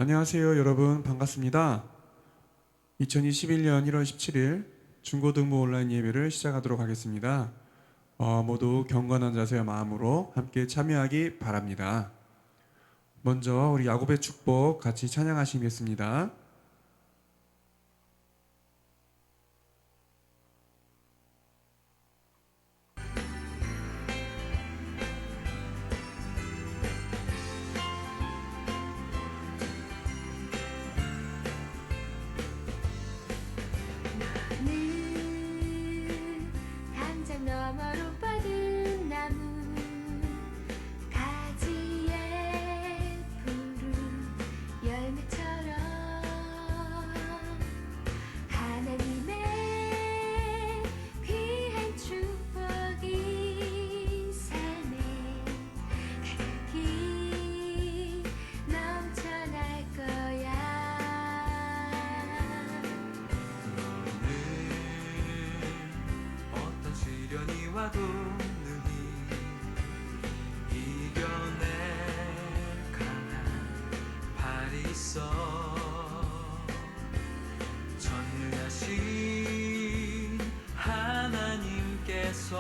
안녕하세요, 여러분. 반갑습니다. 2021년 1월 17일 중고등부 온라인 예배를 시작하도록 하겠습니다. 모두 경건한 자세와 마음으로 함께 참여하기 바랍니다. 먼저 우리 야곱의 축복 같이 찬양하시겠습니다. 당장 너머로 뻗은 나무 가지에 푸른 열매처럼 하나님의 귀한 축복이 삶에 가득히 넘쳐날 거야. 어떤 시련이 와도 능히 이겨낼 강한 발이 있어. 전능하신 하나님께서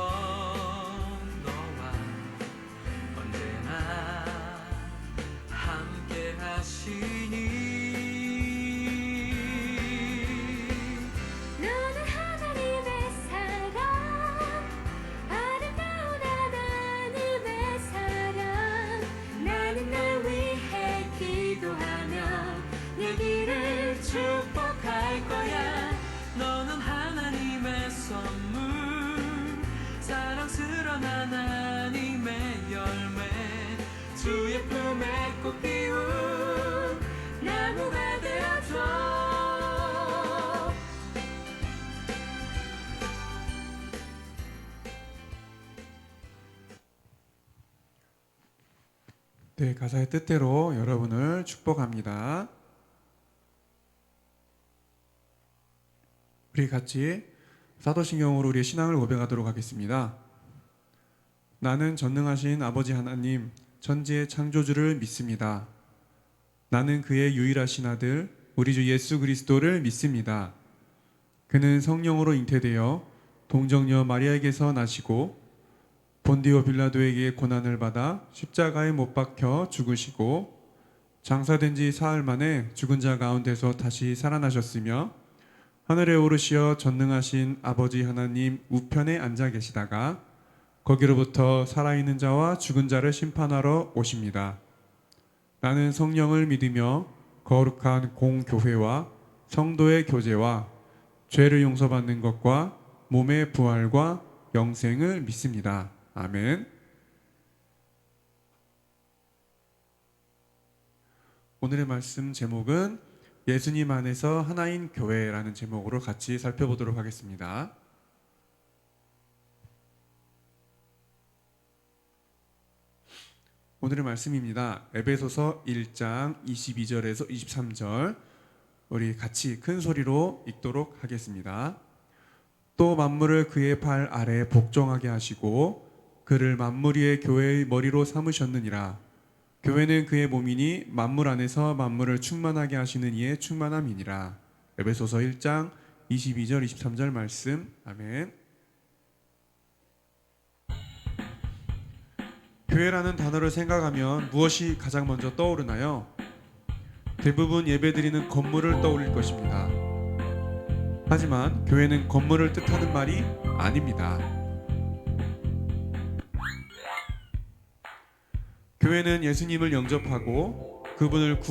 너와 언제나 함께 하시니 너는 하나님의 사랑, 아름다운 하나님의 사랑. 나는 널 위해 기도하며 내 길을 축복할 거야. 너는 하나님의 선물, 사랑스러운 하나님의 열매, 주의 품에 꽃 피운 나무가 되어줘. 네, 가사의 뜻대로 여러분을 축복합니다. 우리 같이 사도신경으로 우리의 신앙을 고백하도록 하겠습니다. 나는 전능하신 아버지 하나님, 천지의 창조주를 믿습니다. 나는 그의 유일하신 아들, 우리 주 예수 그리스도를 믿습니다. 그는 성령으로 잉태되어 동정녀 마리아에게서 나시고 본디오 빌라도에게 고난을 받아 십자가에 못 박혀 죽으시고 장사된 지 사흘 만에 죽은 자 가운데서 다시 살아나셨으며 하늘에 오르시어 전능하신 아버지 하나님 우편에 앉아 계시다가 거기로부터 살아있는 자와 죽은 자를 심판하러 오십니다. 나는 성령을 믿으며 거룩한 공교회와 성도의 교제와 죄를 용서받는 것과 몸의 부활과 영생을 믿습니다. 아멘. 오늘의 말씀 제목은 예수님 안에서 하나인 교회라는 제목으로 같이 살펴보도록 하겠습니다. 오늘의 말씀입니다. 에베소서 1장 22절에서 23절 우리 같이 큰 소리로 읽도록 하겠습니다. 또 만물을 그의 발 아래 복종하게 하시고 그를 만물 위의 교회의 머리로 삼으셨느니라. 교회는 그의 몸이니 만물 안에서 만물을 충만하게 하시는 이의 충만함이니라. 에베소서 1장 22절 23절 말씀. 아멘. 교회라는 단어를 생각하면 무엇이 가장 먼저 떠오르나요? 대부분 예배드리는 건물을 떠올릴 것입니다. 하지만 교회는 건물을 뜻하는 말이 아닙니다. 교회는 예수님을 영접하고 그분을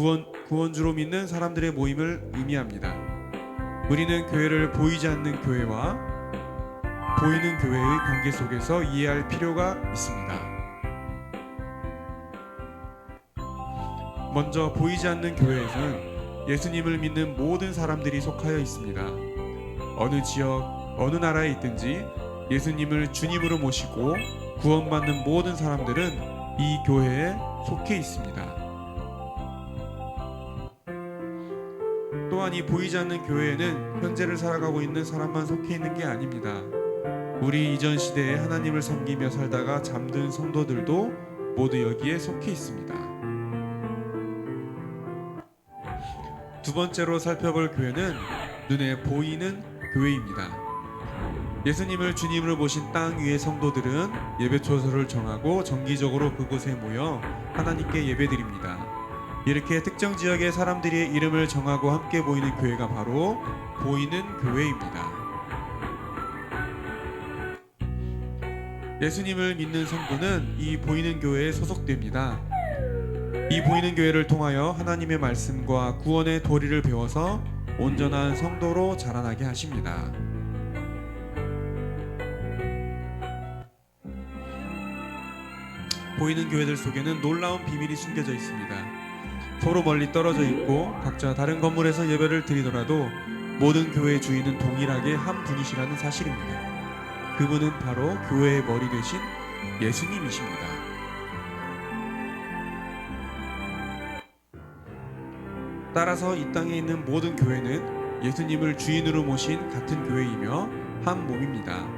구원주로 믿는 사람들의 모임을 의미합니다. 우리는 교회를 보이지 않는 교회와 보이는 교회의 관계 속에서 이해할 필요가 있습니다. 먼저 보이지 않는 교회에는 예수님을 믿는 모든 사람들이 속하여 있습니다. 어느 지역, 어느 나라에 있든지 예수님을 주님으로 모시고 구원받는 모든 사람들은 이 교회에 속해 있습니다. 또한 이 보이지 않는 교회에는 현재를 살아가고 있는 사람만 속해 있는 게 아닙니다. 우리 이전 시대에 하나님을 섬기며 살다가 잠든 성도들도 모두 여기에 속해 있습니다. 두 번째로 살펴볼 교회는 눈에 보이는 교회입니다. 예수님을 주님으로 모신 땅 위의 성도들은 예배 초소를 정하고 정기적으로 그곳에 모여 하나님께 예배드립니다. 이렇게 특정 지역의 사람들의 이름을 정하고 함께 모이는 교회가 바로 보이는 교회입니다. 예수님을 믿는 성도는 이 보이는 교회에 소속됩니다. 이 보이는 교회를 통하여 하나님의 말씀과 구원의 도리를 배워서 온전한 성도로 자라나게 하십니다. 보이는 교회들 속에는 놀라운 비밀이 숨겨져 있습니다. 서로 멀리 떨어져 있고 각자 다른 건물에서 예배를 드리더라도 모든 교회의 주인은 동일하게 한 분이시라는 사실입니다. 그분은 바로 교회의 머리 되신 예수님이십니다. 따라서 이 땅에 있는 모든 교회는 예수님을 주인으로 모신 같은 교회이며 한 몸입니다.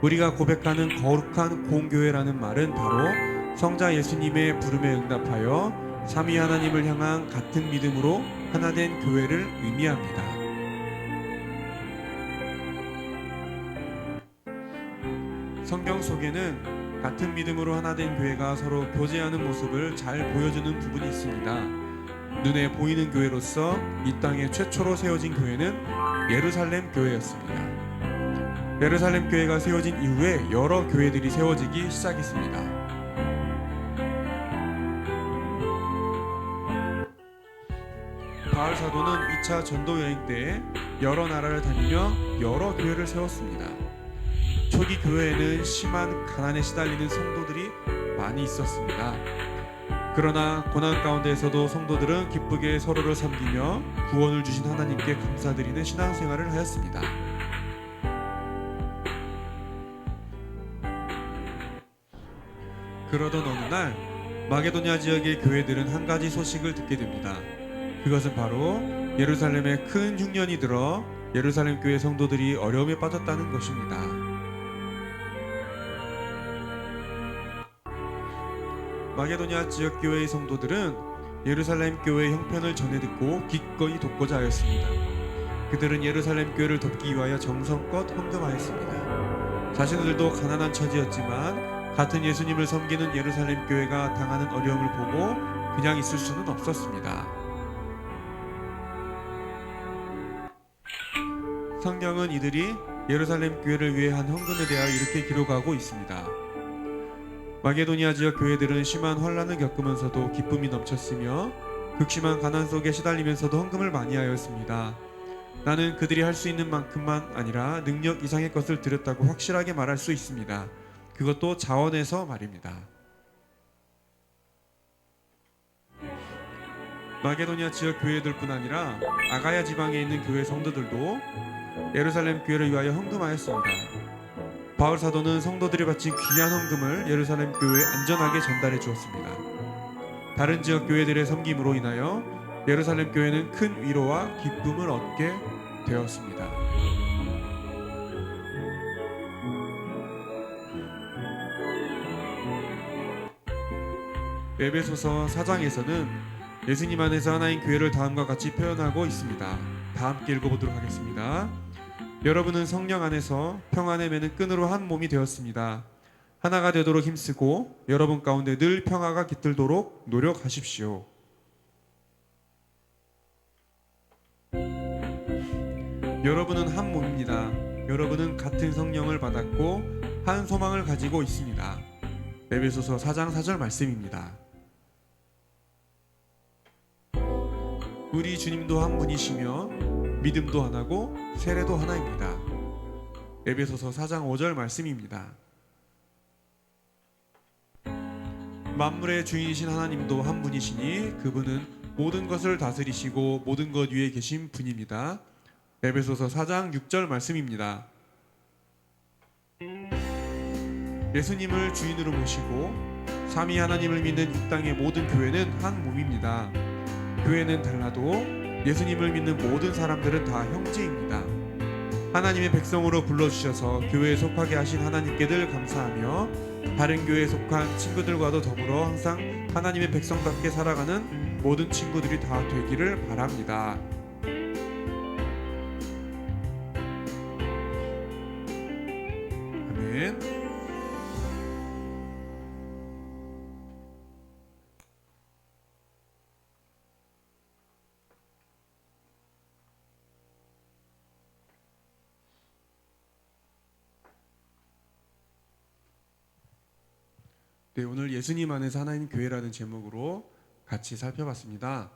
우리가 고백하는 거룩한 공교회라는 말은 바로 성자 예수님의 부름에 응답하여 삼위 하나님을 향한 같은 믿음으로 하나된 교회를 의미합니다. 성경 속에는 같은 믿음으로 하나된 교회가 서로 교제하는 모습을 잘 보여주는 부분이 있습니다. 눈에 보이는 교회로서 이 땅에 최초로 세워진 교회는 예루살렘 교회였습니다. 예루살렘 교회가 세워진 이후에 여러 교회들이 세워지기 시작했습니다. 바울 사도는 2차 전도 여행 때 여러 나라를 다니며 여러 교회를 세웠습니다. 초기 교회에는 심한 가난에 시달리는 성도들이 많이 있었습니다. 그러나 고난 가운데에서도 성도들은 기쁘게 서로를 섬기며 구원을 주신 하나님께 감사드리는 신앙생활을 하였습니다. 그러던 어느 날 마게도냐 지역의 교회들은 한 가지 소식을 듣게 됩니다. 그것은 바로 예루살렘에 큰 흉년이 들어 예루살렘 교회 성도들이 어려움에 빠졌다는 것입니다. 마게도냐 지역 교회의 성도들은 예루살렘 교회의 형편을 전해 듣고 기꺼이 돕고자 하였습니다. 그들은 예루살렘 교회를 돕기 위하여 정성껏 헌금하였습니다. 자신들도 가난한 처지였지만 같은 예수님을 섬기는 예루살렘 교회가 당하는 어려움을 보고 그냥 있을 수는 없었습니다. 성경은 이들이 예루살렘 교회를 위해 한 헌금에 대하여 이렇게 기록하고 있습니다. 마게도니아 지역 교회들은 심한 환난을 겪으면서도 기쁨이 넘쳤으며 극심한 가난 속에 시달리면서도 헌금을 많이 하였습니다. 나는 그들이 할 수 있는 만큼만 아니라 능력 이상의 것을 드렸다고 확실하게 말할 수 있습니다. 그것도 자원에서 말입니다. 마게도니아 지역 교회들뿐 아니라 아가야 지방에 있는 교회 성도들도 예루살렘 교회를 위하여 헌금하였습니다. 바울 사도는 성도들이 바친 귀한 헌금을 예루살렘 교회에 안전하게 전달해 주었습니다. 다른 지역 교회들의 섬김으로 인하여 예루살렘 교회는 큰 위로와 기쁨을 얻게 되었습니다. 에베소서 4장에서는 예수님 안에서 하나인 교회를 다음과 같이 표현하고 있습니다. 다 함께 읽어보도록 하겠습니다. 여러분은 성령 안에서 평안에 매는 끈으로 한 몸이 되었습니다. 하나가 되도록 힘쓰고 여러분 가운데 늘 평화가 깃들도록 노력하십시오. 여러분은 한 몸입니다. 여러분은 같은 성령을 받았고 한 소망을 가지고 있습니다. 에베소서 4장 4절 말씀입니다. 우리 주님도 한 분이시며 믿음도 하나고 세례도 하나입니다. 에베소서 4장 5절 말씀입니다. 만물의 주인이신 하나님도 한 분이시니 그분은 모든 것을 다스리시고 모든 것 위에 계신 분입니다. 에베소서 4장 6절 말씀입니다. 예수님을 주인으로 모시고 삼위 하나님을 믿는 이 땅의 모든 교회는 한 몸입니다. 교회는 달라도 예수님을 믿는 모든 사람들은 다 형제입니다. 하나님의 백성으로 불러주셔서 교회에 속하게 하신 하나님께 늘 감사하며 다른 교회에 속한 친구들과도 더불어 항상 하나님의 백성답게 살아가는 모든 친구들이 다 되기를 바랍니다. 네, 오늘 예수님 안에서 하나님 교회라는 제목으로 같이 살펴봤습니다.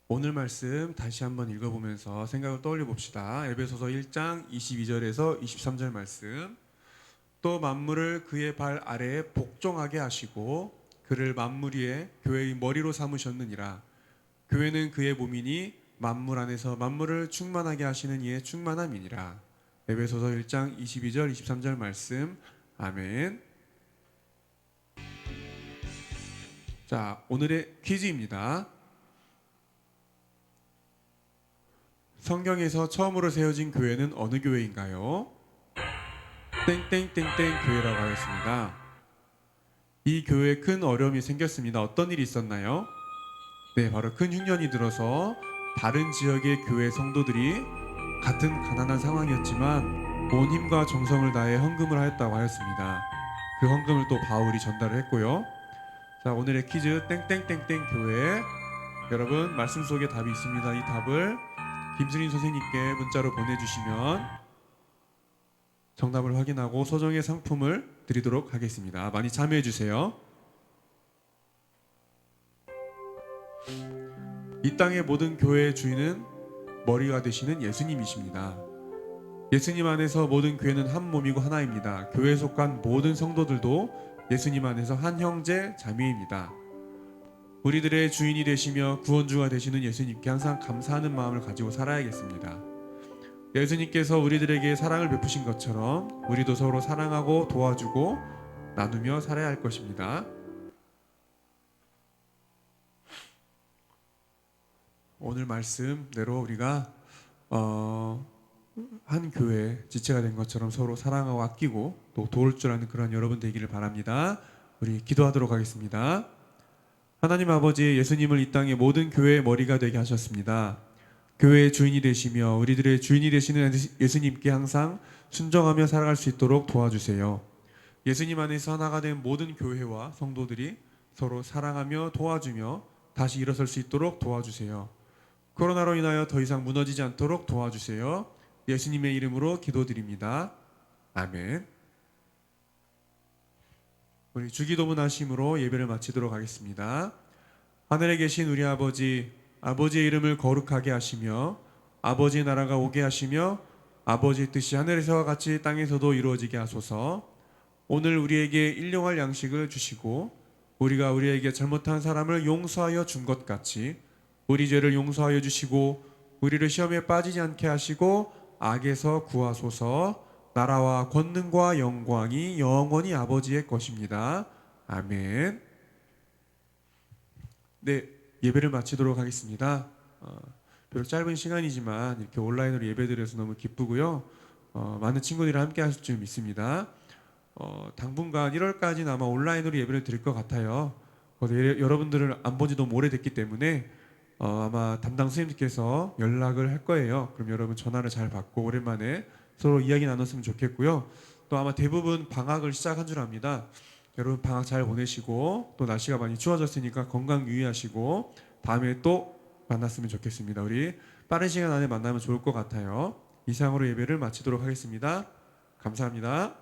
오늘 말씀 다시 한번 읽어보면서 생각을 떠올려 봅시다. 에베소서 1장 22절에서 23절 말씀. 또 만물을 그의 발 아래에 복종하게 하시고 그를 만물 위에 교회의 머리로 삼으셨느니라. 교회는 그의 몸이니 만물 안에서 만물을 충만하게 하시는 이의 충만함이니라. 에베소서 1장 22절 23절 말씀. 아멘. 자, 오늘의 퀴즈입니다. 성경에서 처음으로 세워진 교회는 어느 교회인가요? 땡땡땡땡 교회라고 하겠습니다. 이 교회에 큰 어려움이 생겼습니다. 어떤 일이 있었나요? 네, 바로 큰 흉년이 들어서 다른 지역의 교회 성도들이 같은 가난한 상황이었지만 온 힘과 정성을 다해 헌금을 하였다고 하였습니다. 그 헌금을 또 바울이 전달을 했고요. 자, 오늘의 퀴즈 땡땡땡땡 교회. 여러분, 말씀 속에 답이 있습니다. 이 답을 김수린 선생님께 문자로 보내주시면 정답을 확인하고 소정의 상품을 드리도록 하겠습니다. 많이 참여해 주세요. 이 땅의 모든 교회의 주인은 머리가 되시는 예수님이십니다. 예수님 안에서 모든 교회는 한 몸이고 하나입니다. 교회에 속한 모든 성도들도 예수님 안에서 한 형제 자매입니다. 우리들의 주인이 되시며 구원주가 되시는 예수님께 항상 감사하는 마음을 가지고 살아야겠습니다. 예수님께서 우리들에게 사랑을 베푸신 것처럼 우리도 서로 사랑하고 도와주고 나누며 살아야 할 것입니다. 오늘 말씀대로 우리가 한 교회 지체가 된 것처럼 서로 사랑하고 아끼고 또 도울 줄 아는 그런 여러분 되기를 바랍니다. 우리 기도하도록 하겠습니다. 하나님 아버지, 예수님을 이 땅의 모든 교회의 머리가 되게 하셨습니다. 교회의 주인이 되시며 우리들의 주인이 되시는 예수님께 항상 순종하며 살아갈 수 있도록 도와주세요. 예수님 안에서 하나가 된 모든 교회와 성도들이 서로 사랑하며 도와주며 다시 일어설 수 있도록 도와주세요. 코로나로 인하여 더 이상 무너지지 않도록 도와주세요. 예수님의 이름으로 기도드립니다. 아멘. 우리 주기도문 하심으로 예배를 마치도록 하겠습니다. 하늘에 계신 우리 아버지, 아버지의 이름을 거룩하게 하시며 아버지의 나라가 오게 하시며 아버지의 뜻이 하늘에서와 같이 땅에서도 이루어지게 하소서. 오늘 우리에게 일용할 양식을 주시고 우리가 우리에게 잘못한 사람을 용서하여 준 것 같이 우리 죄를 용서하여 주시고 우리를 시험에 빠지지 않게 하시고 악에서 구하소서. 나라와 권능과 영광이 영원히 아버지의 것입니다. 아멘. 네, 예배를 마치도록 하겠습니다. 별로 짧은 시간이지만 이렇게 온라인으로 예배드려서 너무 기쁘고요. 많은 친구들이랑 함께 하실 줄 믿습니다. 당분간 1월까지는 아마 온라인으로 예배를 드릴 것 같아요. 여러분들을 안 본 지 너무 오래됐기 때문에 아마 담당 선생님께서 연락을 할 거예요. 그럼 여러분 전화를 잘 받고 오랜만에 서로 이야기 나눴으면 좋겠고요. 또 아마 대부분 방학을 시작한 줄 압니다. 여러분 방학 잘 보내시고 또 날씨가 많이 추워졌으니까 건강 유의하시고 다음에 또 만났으면 좋겠습니다. 우리 빠른 시간 안에 만나면 좋을 것 같아요. 이상으로 예배를 마치도록 하겠습니다. 감사합니다.